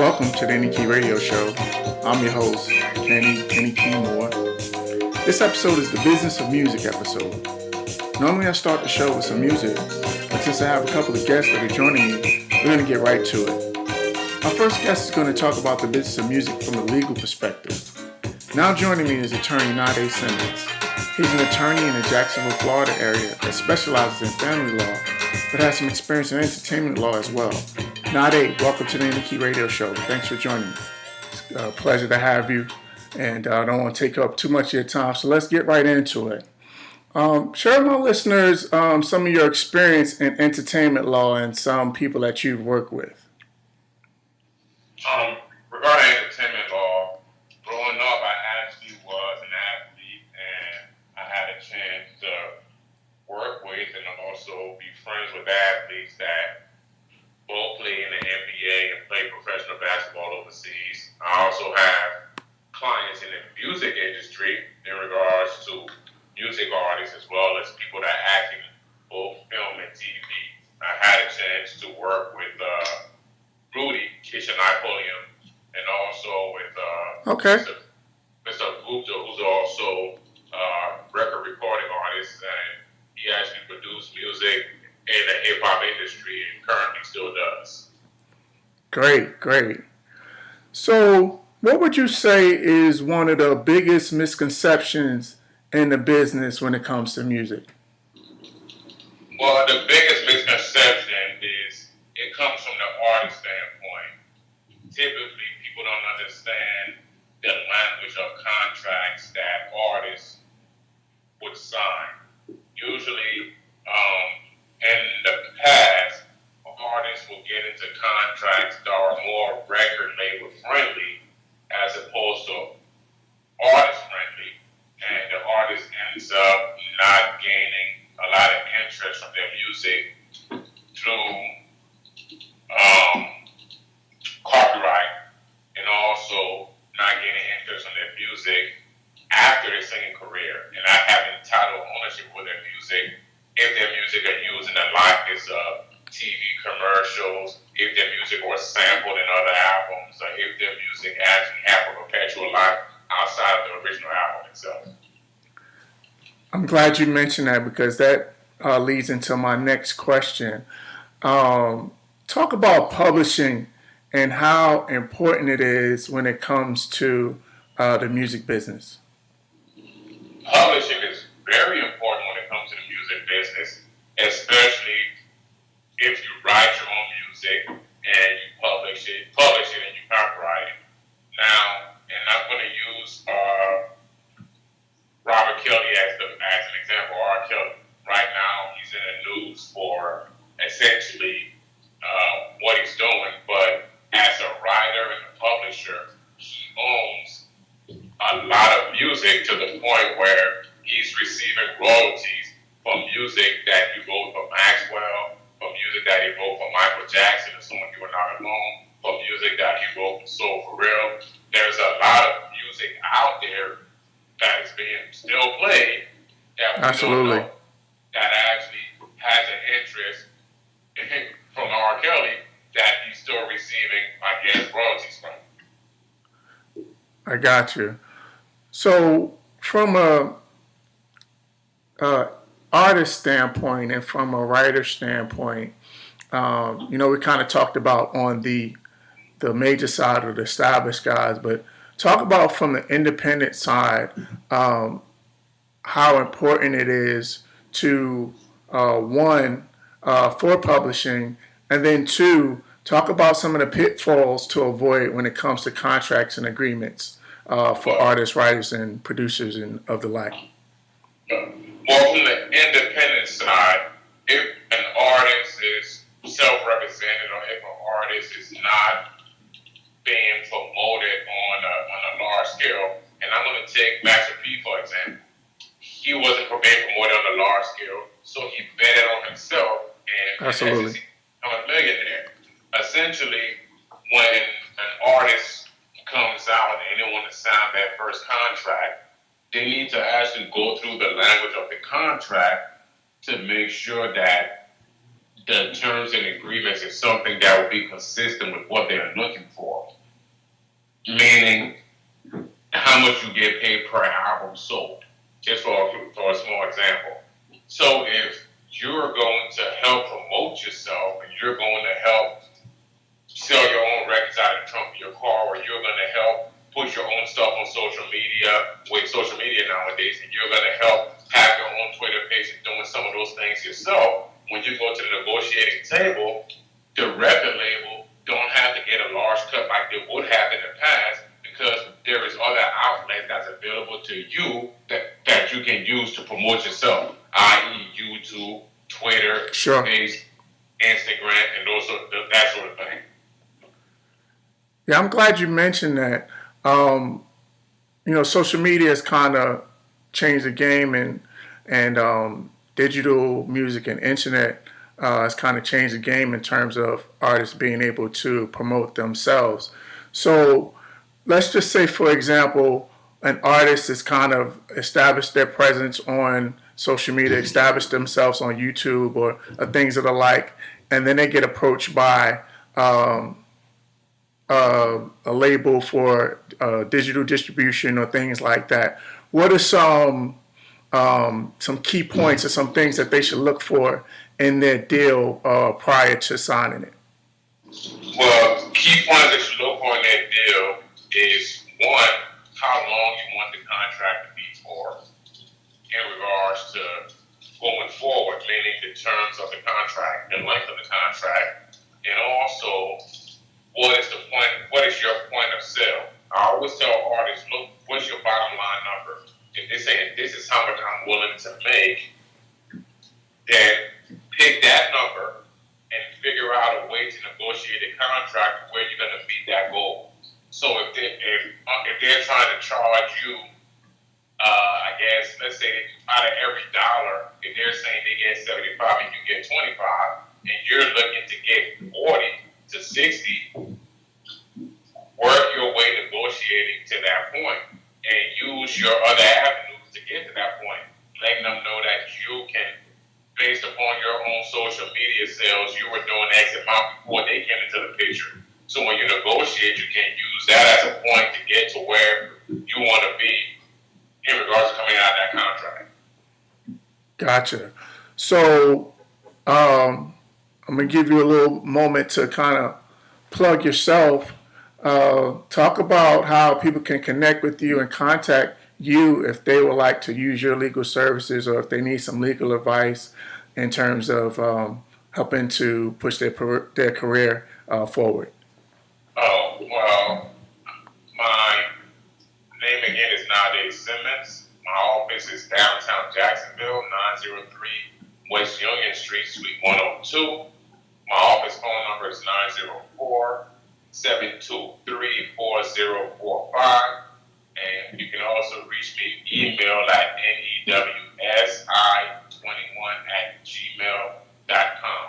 Welcome to the Kenny Key Radio Show. I'm your host, Kenny Key Moore. This episode is the Business of Music episode. Normally I start the show with some music, but since I have a couple of guests that are joining me, we're going to get right to it. Our first guest is going to talk about the business of music from a legal perspective. Now joining me is attorney Nah-Deh Simmons. He's an attorney in the Jacksonville, Florida area that specializes in family law, but has some experience in entertainment law as well. Nah-Deh, welcome to the Kenny Key Radio Show. Thanks for joining me. It's a pleasure to have you, and I don't want to take up too much of your time, so let's get right into it. Share with my listeners some of your experience in entertainment law and some people that you've worked with. Regarding entertainment law, growing up, I actually was an athlete, and I had a chance to work with and also be friends with athletes that both play in the NBA and play professional basketball overseas. I also have clients in the music industry in regards to music artists as well as people that act in both film and TV. I had a chance to work with Rudy Kitchen Napoleon and also with Mr. Gupta, who's also a record recording artist, and he actually produced music in the hip-hop industry and currently still does. Great. So, what would you say is one of the biggest misconceptions in the business when it comes to music? Well, the biggest misconception is it comes from the artist standpoint. Typically, people don't understand the language of contracts that artists would sign. Usually, in the past, artists will get into contracts that are more record label friendly as opposed to artist friendly, and the artist ends up not gaining a lot of interest from their music through copyright, and also not gaining interest in their music after their singing career, and not having title ownership with their music. If their music are used in the likeness of TV commercials, if their music was sampled in other albums, or if their music actually have a perpetual life outside of the original album itself. I'm glad you mentioned that because that leads into my next question. Talk about publishing and how important it is when it comes to the music business. Publishing is very important when it comes to the music business, especially if you write your own music and you publish it and you copyright it. Now, and I'm going to use Robert Kelly as an example. R. Kelly, right now, he's in the news for essentially what he's doing, but as a writer and a publisher, he owns a lot of music to the point where he's receiving royalties from music that he wrote for Maxwell, from music that he wrote for Michael Jackson and Someone You Are Not Alone, from music that he wrote for Soul For Real. There's a lot of music out there that is being still played that we don't know that actually has an interest from R. Kelly that he's still receiving, I guess, royalties from. I got you. So, from a artist standpoint and from a writer standpoint, we kind of talked about on the major side of the established guys, but talk about from the independent side how important it is to one for publishing, and then two, talk about some of the pitfalls to avoid when it comes to contracts and agreements for artists, writers, and producers and of the like. Well, from the independent side, if an artist is self-represented or if an artist is not being promoted on a large scale, and I'm going to take Master P for example. He wasn't being promoted on a large scale, so he betted on himself and Absolutely. become a millionaire. Essentially, when an artist comes out and they want to sign that first contract, they need to actually go through the language of the contract to make sure that the terms and agreements is something that will be consistent with what they're looking for. Meaning, how much you get paid per album sold. Just for a small example. So if you're going to help promote yourself and you're going to help sell your own records out of the trunk of your car, or you're going to help push your own stuff on social media, with social media nowadays, and you're going to help have your own Twitter page and doing some of those things yourself, when you go to the negotiating table, the record label don't have to get a large cut like they would have in the past, because there is other outlets that's available to you that you can use to promote yourself, i.e. YouTube, Twitter, Sure. Facebook, Instagram, and that sort of thing. Yeah, I'm glad you mentioned that. Social media has kind of changed the game, and digital music and internet has kind of changed the game in terms of artists being able to promote themselves. So let's just say, for example, an artist has kind of established their presence on social media, established themselves on YouTube or things of the like, and then they get approached by a label for digital distribution or things like that. What are some key points or some things that they should look for in their deal prior to signing it? Well, key points that you look for in that deal is, one, how long you want the contract to be for in regards to going forward, meaning the terms of the contract, the length of the contract, and also what is your point of sale. I always tell artists, look, what's your bottom line number? If they're saying this is how much I'm willing to make, then pick that number and figure out a way to negotiate a contract where you're going to meet that goal. So if they're trying to charge you, I guess, let's say out of every dollar, if they're saying they get 75 and you get 25, and you're looking to get 40 to 60, work your way negotiating to that point and use your other avenues to get to that point, letting them know that you can, based upon your own social media sales, you were doing X amount before they came into the picture. So when you negotiate, you can use that as a point to get to where you want to be in regards to coming out of that contract. Gotcha. So I'm going to give you a little moment to kind of plug yourself. Talk about how people can connect with you and contact you if they would like to use your legal services or if they need some legal advice in terms of helping to push their career forward. Oh, well, my name again is Nah-Deh Simmons. My office is downtown Jacksonville, 903 West Union Street, Suite 102. My office phone number is 904-723-4045. And you can also reach me email at newsi21@gmail.com.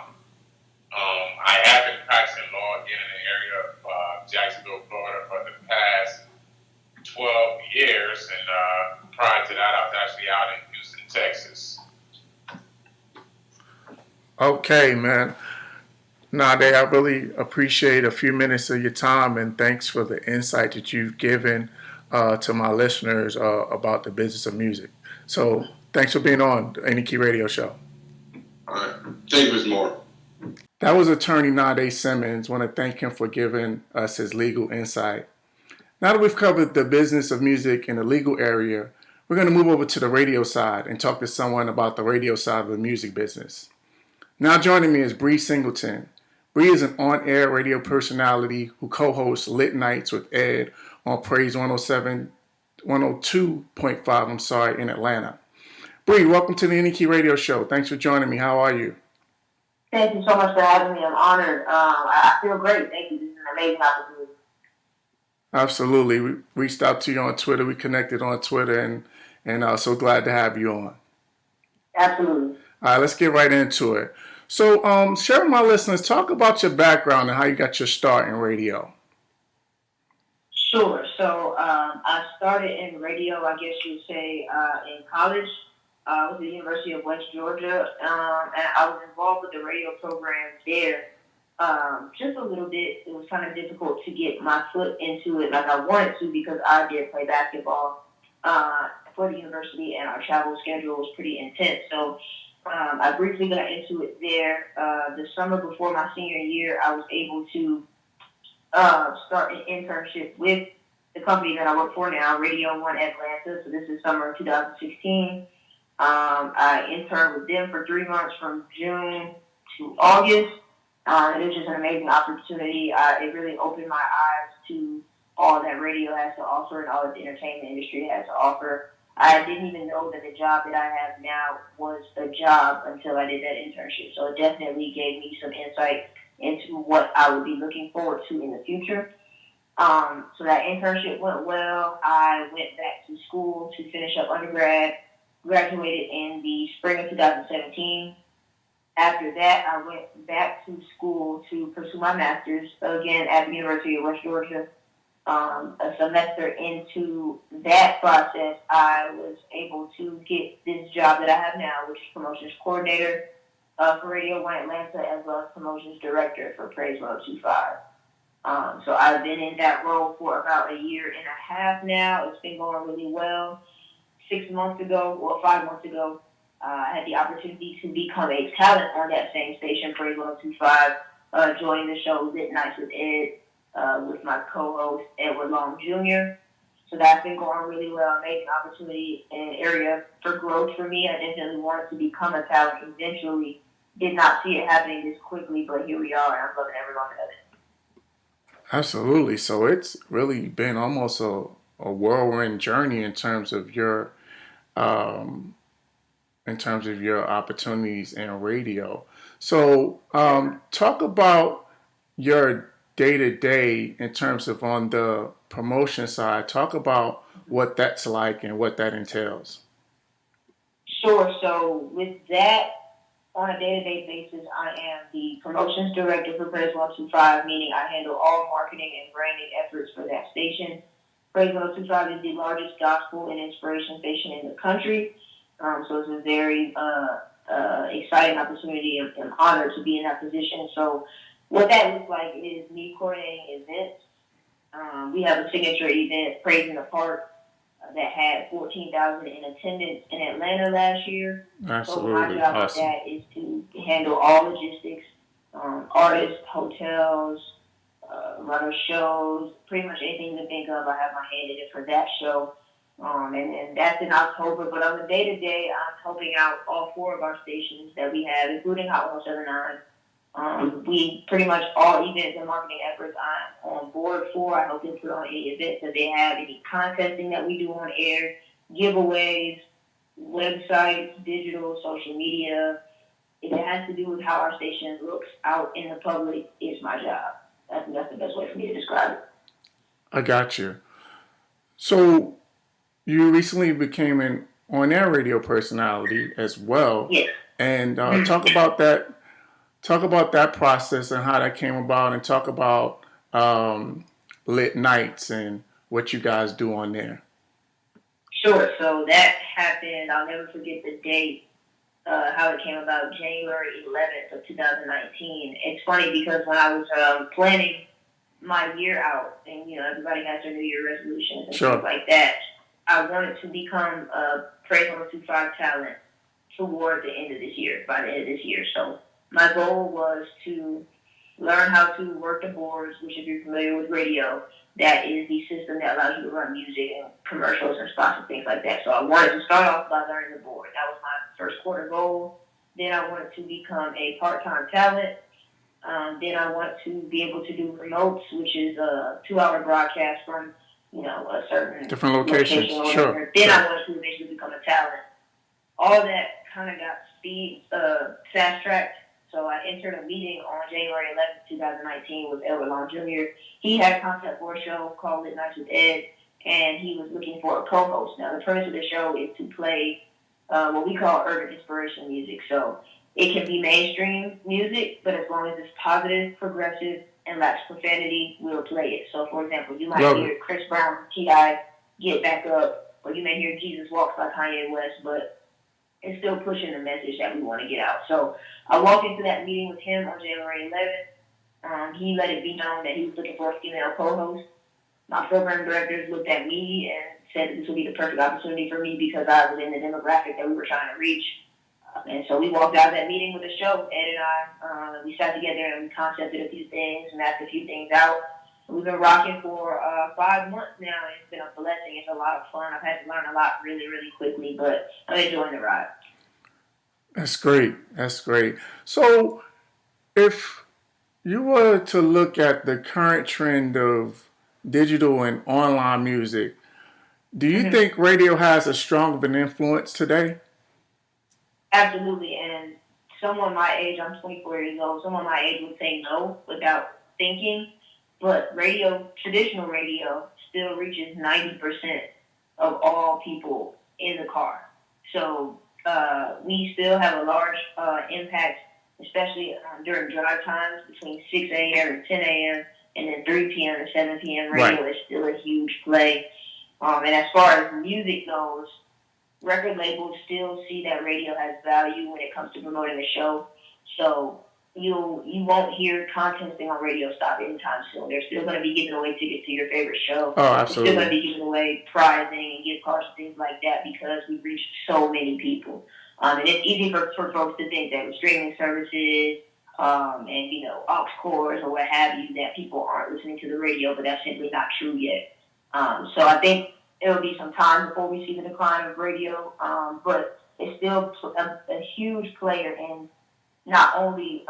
I have been practicing law again in the area of Jacksonville, Florida for the past 12 years. And prior to that, I was actually out in Houston, Texas. Okay, man. Nah-Deh, I really appreciate a few minutes of your time, and thanks for the insight that you've given to my listeners about the business of music. So thanks for being on the Any Key Radio Show. All right. Thank you, Mr. Moore. That was attorney Nah-Deh Simmons. I want to thank him for giving us his legal insight. Now that we've covered the business of music in the legal area, we're going to move over to the radio side and talk to someone about the radio side of the music business. Now joining me is Bre Singleton. Bre is an on-air radio personality who co-hosts Lit Nights with Ed on Praise 102.5, in Atlanta. Bre, welcome to the Any Key Radio Show. Thanks for joining me. How are you? Thank you so much for having me. I'm honored. I feel great. Thank you. This is an amazing opportunity. Absolutely. We reached out to you on Twitter. We connected on Twitter, and so glad to have you on. Absolutely. All right, let's get right into it. So share with my listeners, talk about your background and how you got your start in radio. Sure. So I started in radio, I guess you'd say, in college. I was at the University of West Georgia, and I was involved with the radio program there just a little bit. It was kind of difficult to get my foot into it like I wanted to because I did play basketball for the university, and our travel schedule was pretty intense. So I briefly got into it there. The summer before my senior year, I was able to start an internship with the company that I work for now, Radio One Atlanta. So this is summer of 2016. I interned with them for 3 months from June to August. It was just an amazing opportunity. It really opened my eyes to all that radio has to offer and all that the entertainment industry has to offer. I didn't even know that the job that I have now was a job until I did that internship. So it definitely gave me some insight into what I would be looking forward to in the future. So that internship went well. I went back to school to finish up undergrad, graduated in the spring of 2017. After that, I went back to school to pursue my master's, again at the University of West Georgia. A semester into that process, I was able to get this job that I have now, which is promotions coordinator for Radio One Atlanta, as well as promotions director for Praise 102.5. So I've been in that role for about a year and a half now. It's been going really well. 5 months ago, I had the opportunity to become a talent on that same station, Praise 102.5, joining the show Lit Nights with Ed with my co-host, Edward Long Jr. So that's been going really well. Amazing opportunity and area for growth for me. I definitely wanted to become a talent eventually. Did not see it happening this quickly, but here we are, and I'm loving every moment of it. Absolutely. So it's really been almost a whirlwind journey um, in terms of your opportunities in radio. So talk about your day to day in terms of on the promotion side. Talk about what that's like and what that entails. Sure. So with that, on a day-to-day basis, I am the promotions director for Praise 102.5, meaning I handle all marketing and branding efforts for that station. Praise 102.5 is the largest gospel and inspiration station in the country. So it's a very exciting opportunity and honor to be in that position. So what that looks like is me coordinating events. We have a signature event, Praise in the Park, that had 14,000 in attendance in Atlanta last year. Absolutely. So my job with that is to handle all logistics, artists, hotels, runner shows, pretty much anything you can think of. I have my hand in it for that show. And that's in October. But on the day-to-day, I'm helping out all 4 of our stations that we have, including Hot 107.9. We pretty much all events and marketing efforts I'm on board for. I help them put on any events that they have, any contesting that we do on air, giveaways, websites, digital, social media. If it has to do with how our station looks out in the public, it's my job. That's the best way for me to describe it. I got you. So you recently became an on-air radio personality as well. Yes. And talk about that. Talk about that process and how that came about, and talk about lit nights and what you guys do on there. Sure. So that happened. I'll never forget the date. How it came about, January 11th of 2019. It's funny because when I was planning my year out, and everybody has their New Year resolutions and things like that, I wanted to become a Praise 102.5 talent toward the end of this year, by the end of this year. So my goal was to learn how to work the boards, which if you're familiar with radio, that is the system that allows you to run music and commercials and spots and things like that. So I wanted to start off by learning the board. That was my first quarter goal. Then I wanted to become a part-time talent. Then I want to be able to do remotes, which is a 2-hour broadcast from, a certain different locations. Sure. Then I wanted to eventually become a talent. All that kind of got fast-tracked. So I entered a meeting on January 11th, 2019 with Edward Long Jr. He had a concept for a show called Lit Nights with Ed, and he was looking for a co-host. Now, the premise of the show is to play what we call urban inspiration music. So it can be mainstream music, but as long as it's positive, progressive, and lacks profanity, we'll play it. So, for example, you might hear Chris Brown, T.I., Get Back Up, or you may hear Jesus Walks by Kanye West, but and still pushing the message that we want to get out. So I walked into that meeting with him on January 11th. He let it be known that he was looking for a female co-host. My program directors looked at me and said that this would be the perfect opportunity for me because I was in the demographic that we were trying to reach. And so we walked out of that meeting with a show. Ed and I, we sat together and we concepted a few things, mapped a few things out. We've been rocking for 5 months now, and it's been a blessing. It's a lot of fun. I've had to learn a lot really, really quickly, but I'm enjoying the ride. That's great. That's great. So if you were to look at the current trend of digital and online music, do you think radio has a strong of an influence today? Absolutely. And someone my age, I'm 24 years old, someone my age would say no without thinking. But radio, traditional radio, still reaches 90% of all people in the car. So we still have a large impact, especially during drive times between 6 a.m. and 10 a.m. and then 3 p.m. and 7 p.m. Radio is still a huge play. And as far as music goes, record labels still see that radio has value when it comes to promoting a show. So you won't hear contesting on radio stop anytime soon. They're still going to be giving away tickets to your favorite show. Oh, absolutely. They're still going to be giving away prizing and gift cards and things like that because we've reached so many people. And it's easy for folks to think that with streaming services and, aux cores or what have you, that people aren't listening to the radio, but that's simply not true yet. So I think it'll be some time before we see the decline of radio, but it's still a huge player in not only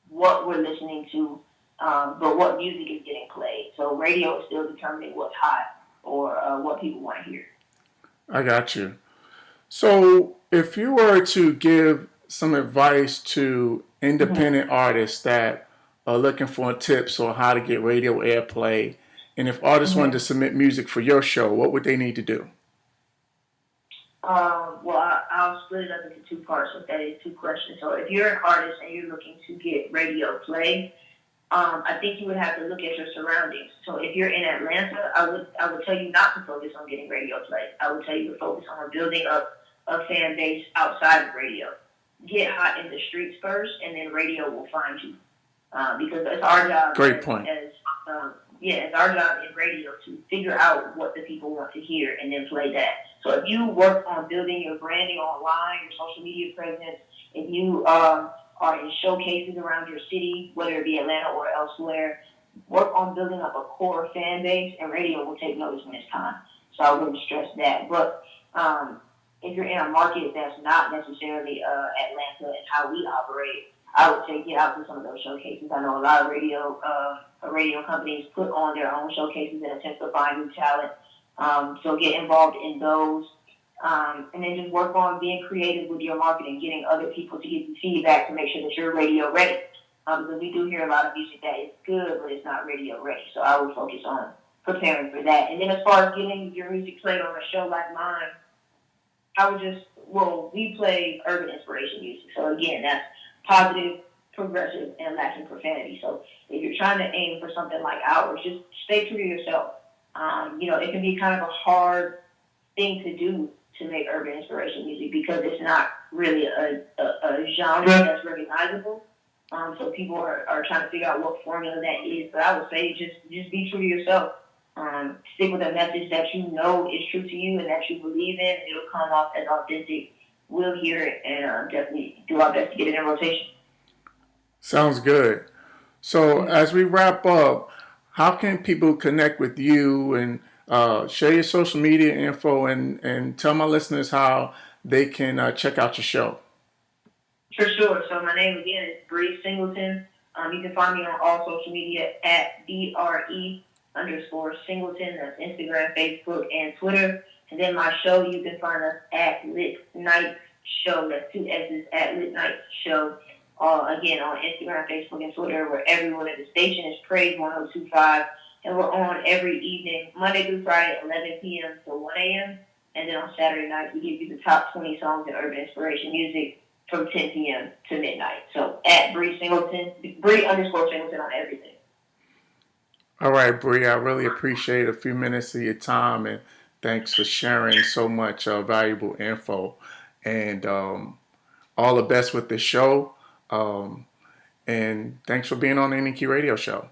what we're listening to, but what music is getting played. So radio is still determining what's hot or what people want to hear. I got you. So if you were to give some advice to independent artists that are looking for tips on how to get radio airplay, and if artists wanted to submit music for your show, what would they need to do? Well, I'll split it up into 2 parts if that is 2 questions. So if you're an artist and you're looking to get radio play, I think you would have to look at your surroundings. So if you're in Atlanta, I would tell you not to focus on getting radio play. I would tell you to focus on building up a fan base outside of radio. Get hot in the streets first, and then radio will find you. Because it's our job. Great point. It's our job in radio to figure out what the people want to hear and then play that. So if you work on building your branding online, your social media presence, if you are in showcases around your city, whether it be Atlanta or elsewhere, work on building up a core fan base, and radio will take notice when it's time. So I wouldn't stress that. But if you're in a market that's not necessarily Atlanta and how we operate, I would say get out to some of those showcases. I know a lot of radio companies put on their own showcases in attempt to find new talent. So get involved in those. And then just work on being creative with your marketing, getting other people to give you feedback to make sure that you're radio ready. Because we do hear a lot of music that is good, but it's not radio ready. So I would focus on preparing for that. And then as far as getting your music played on a show like mine, we play urban inspiration music. So again, that's positive, progressive, and lacking profanity. So if you're trying to aim for something like ours, just stay true to yourself. It can be kind of a hard thing to do to make urban inspiration music because it's not really a genre that's recognizable. So people are trying to figure out what formula that is. But I would say just be true to yourself. Stick with a message that you know is true to you and that you believe in. It'll come off as authentic. We'll hear it and definitely do our best to get it in rotation. Sounds good. So as we wrap up, how can people connect with you and share your social media info and tell my listeners how they can check out your show? For sure. So my name again is Bre Singleton. You can find me on all social media at BRE_Singleton. That's Instagram, Facebook, and Twitter. And then my show, you can find us at Lit Night Show. That's 2 S's at Lit Night Show. Again, on Instagram, Facebook, and Twitter, where everyone at the station is Praise 1025. And we're on every evening, Monday through Friday, 11 p.m. to 1 a.m. And then on Saturday nights, we give you the top 20 songs in urban inspiration music from 10 p.m. to midnight. So at Bre Singleton, Bre_Singleton on everything. All right, Bre, I really appreciate a few minutes of your time, and thanks for sharing so much valuable info. And all the best with this show. And thanks for being on the Nikki Radio Show.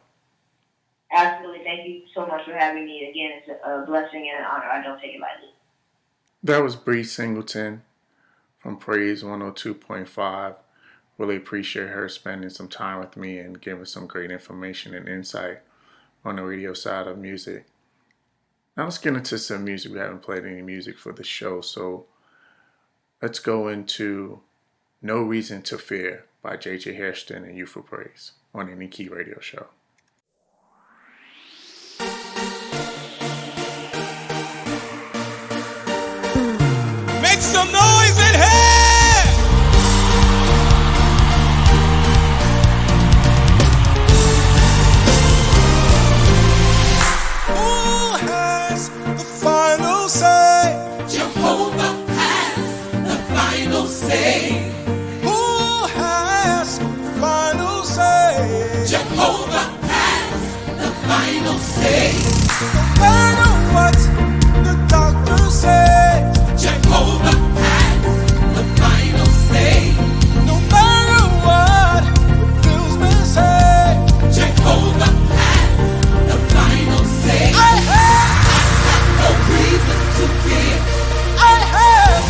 Absolutely. Thank you so much for having me. Again, it's a blessing and an honor. I don't take it lightly. That was Bre Singleton from Praise 102.5. Really appreciate her spending some time with me and giving some great information and insight on the radio side of music. Now let's get into some music. We haven't played any music for the show, so let's go into No Reason to Fear by J.J. Hairston and You for Praise on the Nikki Radio Show. Make some noise in here! Who has the final say? Jehovah has the final say. Who has the final say? Jehovah has the final say. No matter what the doctors say, Jehovah has the final say. no matter what the bills say, Jehovah has the final say. I have No reason to fear. I have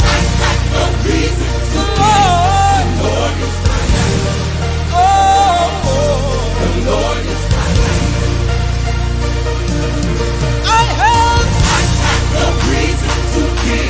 No reason to the fear. Lord. The Lord is my light. Oh, The Lord is my light. I have No reason to fear.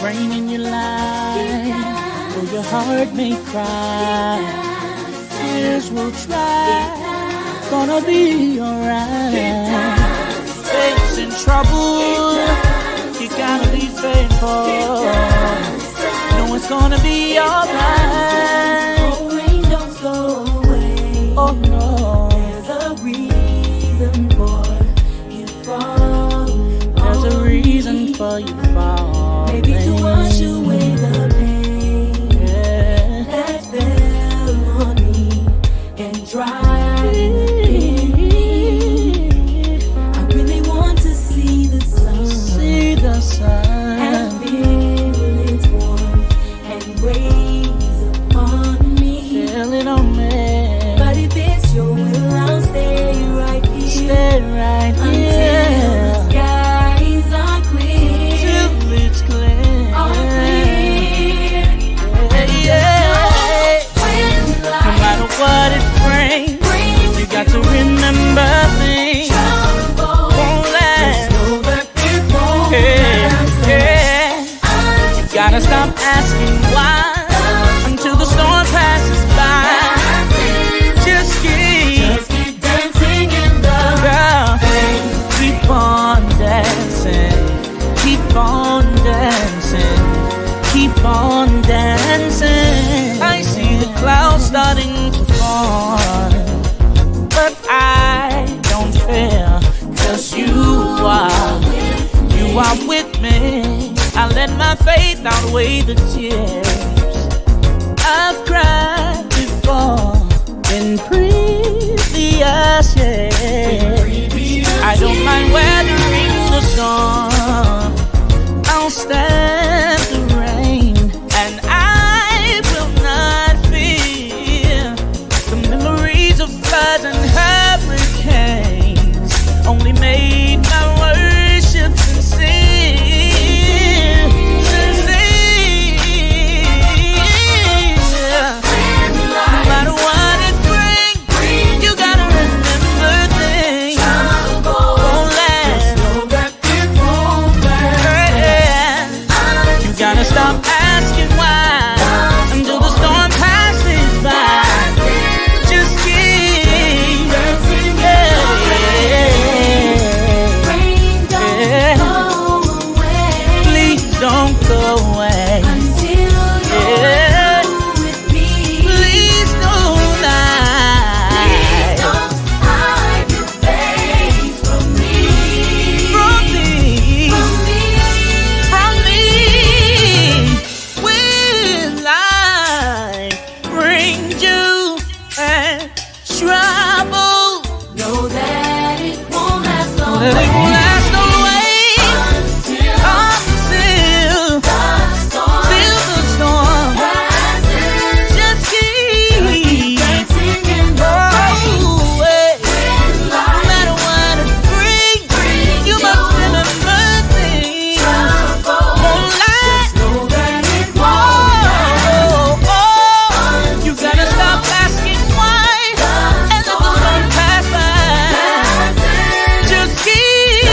rain in your life, or your heart may cry. Tears will dry, gonna be alright. Facing trouble, you gotta be faithful. Know it's gonna be alright. Oh, rain don't go away. Oh no, There's a reason for you falling. there's a reason for you falling. Maybe to wash away the pain that fell on me and dry me. I really want to see the sun. See the sun. And feel its warmth and rays upon me. Feel it on me. But if it's your will, I'll stay right here. Stay right Until here the skies are clear. till it's clear. All clear. Yeah. When No life matter what it brings, brings you got to remember things trouble, won't last. know that it won't last. Yeah. You gotta stop asking why until the storm passes by. Just keep dancing in the girl, keep on dancing, keep on dancing, keep on dancing. I see the clouds starting to form, but I don't fear, 'cause you are with me. I let my faith outweigh the tears I've cried before in previous years. I don't mind weathering the storm. I'll stand the rain, and I will not fear the memories of floods and hurricanes. Only made my worship sincere. No matter what it brings, you gotta remember things won't last. You gotta stop asking why until the storm passes by. Just keep dancing. rain don't go away. Please don't go away. Until you're with me. Please don't lie Don't hide your face from me. from me. From me. When life brings you and trouble, Know that it won't last long. that it won't last always Until until the storm till the storm. passes. Just keep Dancing in the away. rain. No matter what it brings, you must remember things won't last. Know that it won't last. You gotta stop asking why and let the sun pass by. Just keep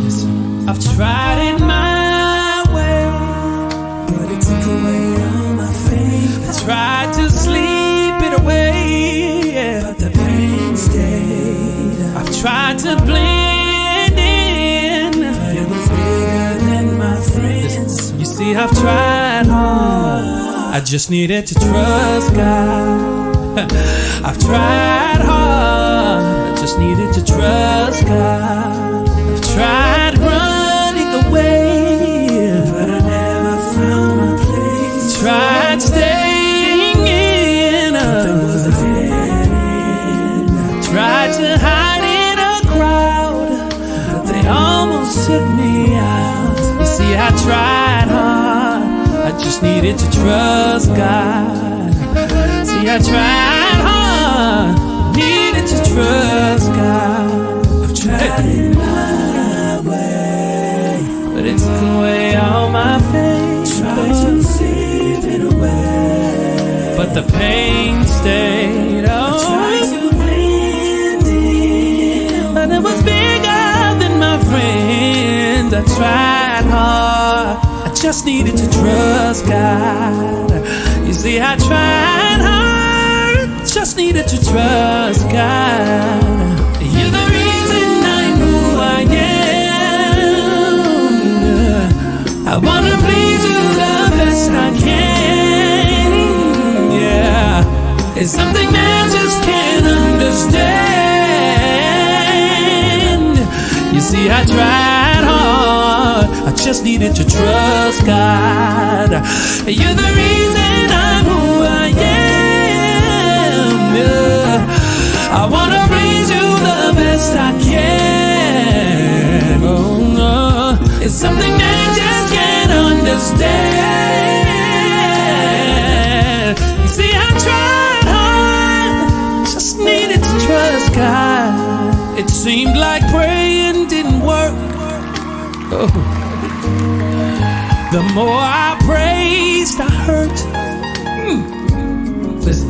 Listen, I've tried it my way, but it took away all my faith. I tried to sleep it away, yeah, but the pain stayed. I've tried to blend in, but it was bigger than my friends. You see, I've tried hard, I just needed to trust God. I've tried hard, I just needed to trust God. I've tried running away, but I never found my place. Tried staying in, but there was a dead end. I tried to hide in a crowd, but they almost took me out. You see, I tried hard, I just needed to trust God. See, I tried hard, needed to trust God. I've tried it my way, but it took away all my faith. Tried to save it away, but the pain stayed. Oh, I tried to blend in, but it was bigger than my friends. I tried hard, I just needed to trust God. You see, I tried hard, just needed to trust God. You're the reason I'm who I am. I wanna please you the best I can. Yeah, it's something I just can't understand. You see, I tried hard, I just needed to trust God. You're the reason I'm who I am. Yeah. I wanna please you the best I can. Oh no, it's something I just can't understand. You see, I tried hard, just needed to trust God. It seemed like praying didn't work. Oh. The more I praised, I hurt. Listen.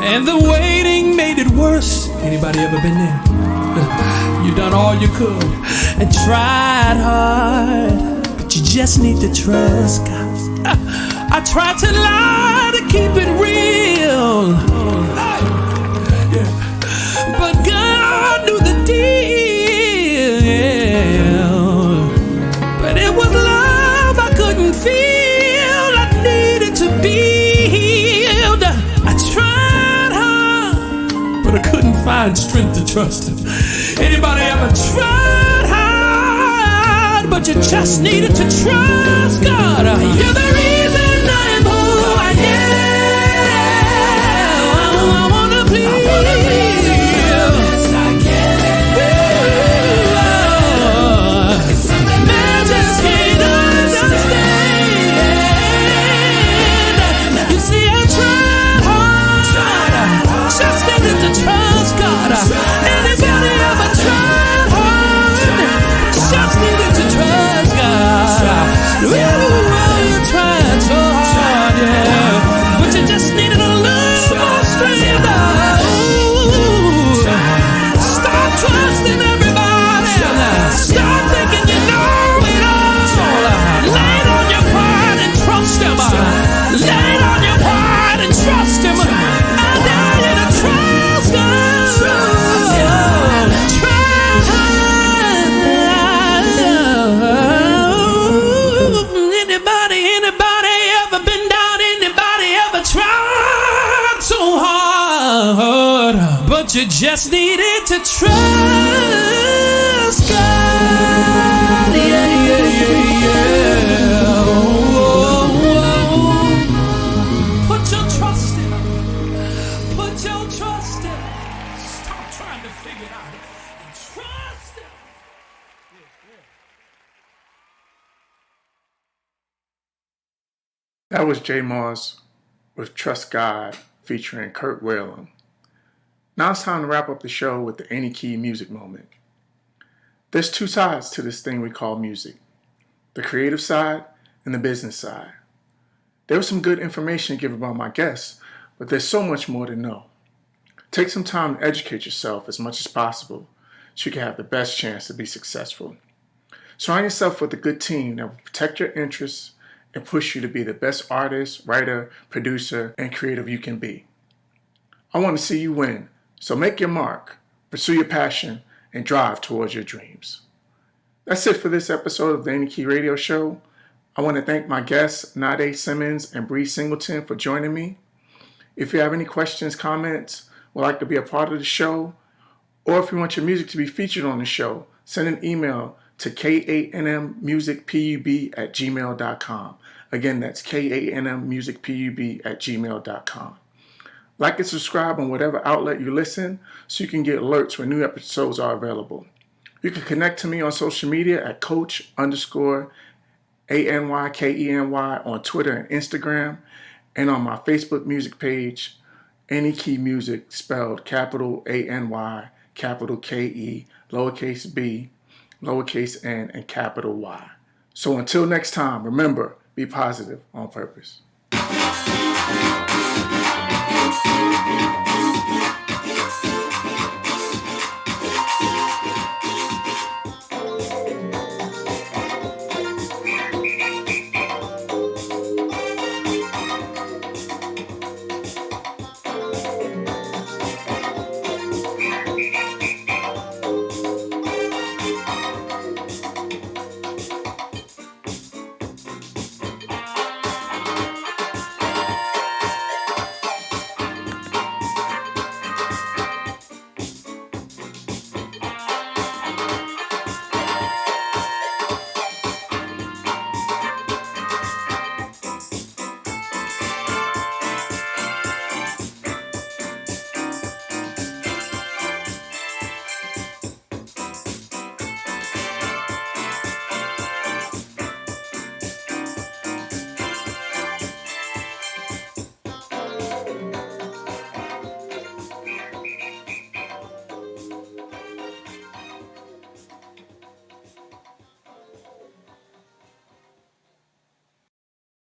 And the waiting made it worse. Anybody ever been there? You done all you could and tried hard, but you just need to trust God. I tried to lie to keep it real, but God knew the deal. But it was love I couldn't feel. I needed to be healed. I tried hard, but I couldn't find strength to trust Him. Anybody ever tried hard, but you just needed to trust God? You're the reason I am who I am. I wanna please you. It's something I just can't understand. You see, I tried hard, just needed to trust God. Anybody ever tried hard, just needed to trust God? Ooh, you tried so hard, yeah, but you just needed a little more strength. Ooh, stop trusting everybody. Stop thinking you know it all. Lay on your pride and trust Him. Lay on your pride and trust Him. I dare you to trust God. Try hard. Anybody ever been down? Anybody ever tried so hard, but you just needed to trust God? Yeah, yeah, yeah, yeah. Put your trust in Him. Put your trust in Him. Stop trying to figure it out and trust Him. That was J Moss with Trust God featuring Kurt Whalum. Now it's time to wrap up the show with the Any Key music moment. There's two sides to this thing we call music, the creative side and the business side. There was some good information given by my guests, but there's so much more to know. Take some time to educate yourself as much as possible so you can have the best chance to be successful. Surround yourself with a good team that will protect your interests and push you to be the best artist, writer, producer, and creative you can be. I want to see you win, so make your mark, pursue your passion, and drive towards your dreams. That's it for this episode of the Any Key Radio Show. I want to thank my guests, Nah-Deh Simmons and Bre Singleton, for joining me. If you have any questions, comments, would like to be a part of the show, or if you want your music to be featured on the show, send an email to kanmmusicpub@gmail.com. Again, that's kanmmusicpub@gmail.com. Like and subscribe on whatever outlet you listen so you can get alerts when new episodes are available. You can connect to me on social media at Coach_ANYKENY on Twitter and Instagram, and on my Facebook music page, Any Key Music, spelled capital ANY, capital KE, lowercase b, lowercase n, and capital Y. So until next time, remember, be positive on purpose.